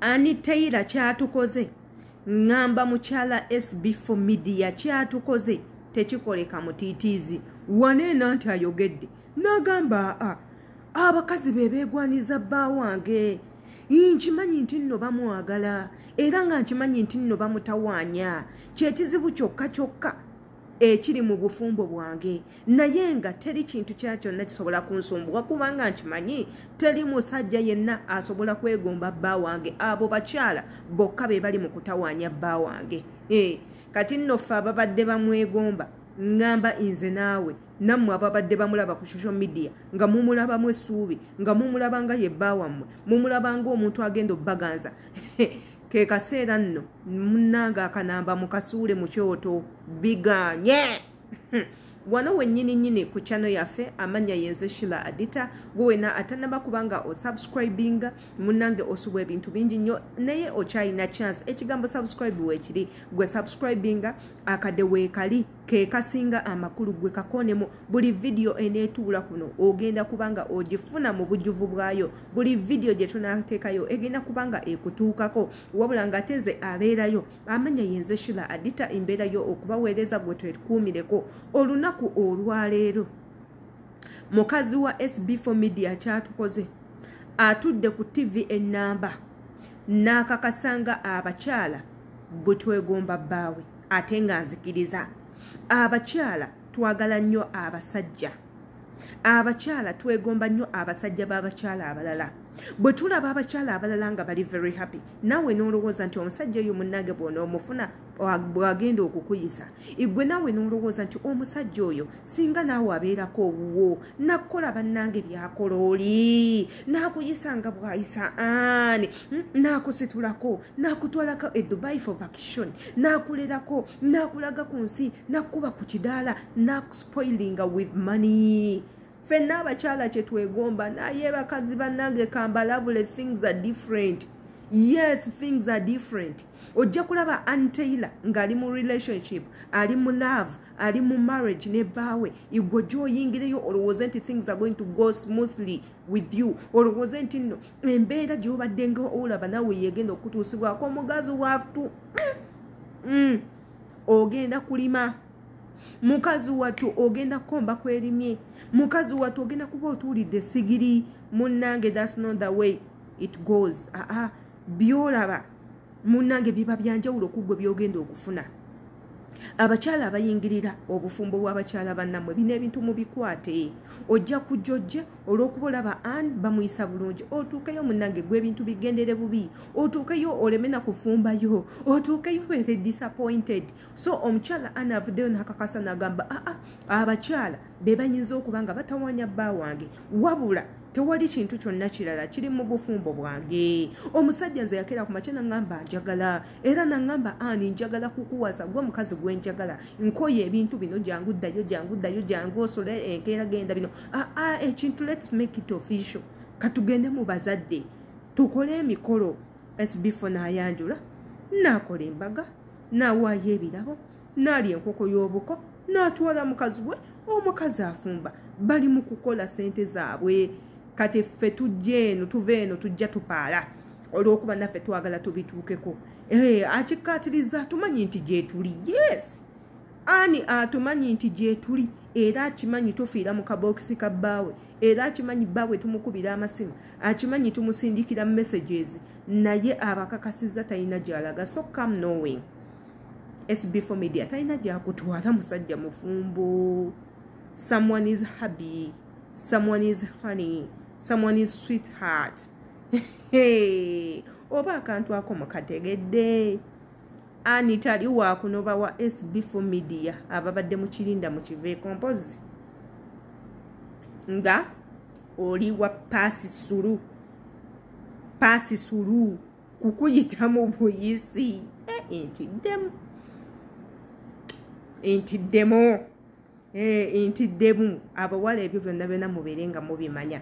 Ani Taylor kyatukoze ngamba Mukyala SB4 media kyatukoze tekikoleka mutiitiizi wanena nti ayogedde nagamba abakazi bebegwaniza bba wange nkimanyi nti nno bamwagala era nga nkimanyi nti nno bamutawaanya kyekizibu kyokka ekiri mu bufumbo bwange naye nga teri kintu kyonna kisobola kunsumbuwa kubanga nkimanyi teri musajja yenna asobola kwegomba bba wange abo bakyala bokka be bali mu kutawaanya bba wange kati nno ffe ababadde bamwegomba ngamba nze naawe nammwe ababadde bamulaba ku social media nga mumulabamu essuubi nga mumulaba nga ye bba wammwe mumulaba ng'omuntu agenda obbaganza ke kaseera nno munnanga akanamba mukasuule mu kyoto biganye wano wennyini ku channel yaffe amanya yenze Shila Adita gwena atanaba kubanga o subscribinga munnange osubwa ebintu bingi nnyo naye okyalina chance ekigambo subscribe weekiri gwe subscribinga akade weekali ke kasinga amakulu gwe kakonemu buli video enetuula kuno ogenda kubanga ogifuna mu bujjuvu bwayo buli video gye tunateekayo egenda kubanga ekutuukako wabula nga teze abeerayo amanya yenze Shila Adita embeerayo okubaweereza gwe twekuumireko olunaku olwaleero mukazi wa SB4 media kyatukoze atudde ku TV enamba nakakasanga abakyala butwegomba Bbawe ate nga nzikiriza abakyala twagala nnyo abasajja abakyala twegomba nnyo abasajja b'abakyala abalala bwe tulaba abakyala abalala nga bali very happy nawe n'olowooza nti omusajja oyo munnange bw'ona omufuna bw'agenda okukuyisa igwe nawe n'olowooza nti omusajja oyo singa naawe abeerako obuwo nakukola bannange byakola oli naakuyisa nga bw'ayisa ani naakusitulako naakutwalako e Dubai for vacation naakulerako naakulaga ku nsi nakkuba ku kidaala naakuspoilinga with money fenna abakyala kye twegomba naye bakazi bannange kambalabule things are different. Yes, things are different. Ojja kulaba Taylor ngali mu relationship, ali mu love, ali mu marriage ne Bbawe. Igwe gy'oyingireyo olowooza nti things are going to go smoothly with you. Olowooza nti nno embeera gy'obadde nga olaba nawe yegenda okutuusibwako omugazi waftu. Ogenda kulima. Mukazi watu ogenda komba kwerimye. Mukazi watu ogenda kuba otuulidde sigiri. Munnange, that's not the way it goes. Byolaba munnange biba byanjawulo kugwe byogenda okufuna. Abakyala abayingirira obufumbo bw'abakyala bannamwe bino ebintu mubikwate. Ojja kujjojje olw'okubolaba bamuyisa bulungi. Otuukeyo munnange gwe ebintu bigendere bubi. Otuukeyo oleme na kufumbayo. Otuukeyo beere disappointed. So omukyala avuddeyo n'akakasa n'agamba abakyala be bayinza okuba nga batawaanya bba wange wabula tewali kintu kyonna kirala kiri mu bufumbo bwange. Omusajja nze yakera ku makya n'angamba njagala era n'angamba njagala kukuwasa gwe mukazi gwe njagala nkoye ebintu bino jangu ddayo jangu osole enkeera genda bino ekintu let's make it official katugende mu bazadde tukole emikolo. SB4 n'ayanjula n'akola embaga n'awaayo ebirabo n'alya enkoko y'obuko n'atwala mukazi we omukazi afumba bali mu kukola sente zaabwe. Kati ffe tujje eno tuve eno tujja tupaala olw'okuba naffe twagala tubituukeko. Akikkaatiriza atumanyi nti gye tuli. Yes, atumanyi nti gye tuli era akimanyi tufiira mu kabookisi ka Bbawe era akimanyi Bbawe tumukubira amasimu akimanyi tumusindikira messages naye abakakasizza talina gy'alaga. So come knowing SB4 media talina gy'akutwala musajja mufumbo. Someone is happy, someone is honey, someone is sweetheart. Oba akantu ako mukategedde. Tali waakunoba wa SB4 media ababadde mu kirinda mu kive kompozi nga oli wa pasi sulu kukuyitamu buyisi. Intiddemu abawala ebyo byonna mubeerenga mubimanya.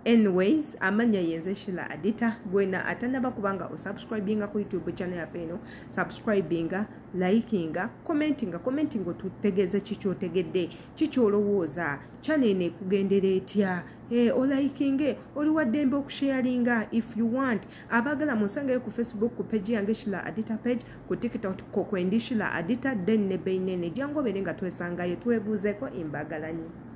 Anyways, amanya yenze Shila Adita gwena atanaba kubanga osubscribinga ku YouTube channel yaffe eno, subscribinga, likinga, commenting otutegeeze kikyotegedde, kikyolowooza, channel ene kugendera etya, olaikinge oli waddembe okusharinga if you want. Abagala musangayo ku Facebook ku page yange Shila Adita page, ku TikTok ko kwendi Shila Adita, then ne beinene jango berenga twesangayo twebuuzeko imbagalanyi.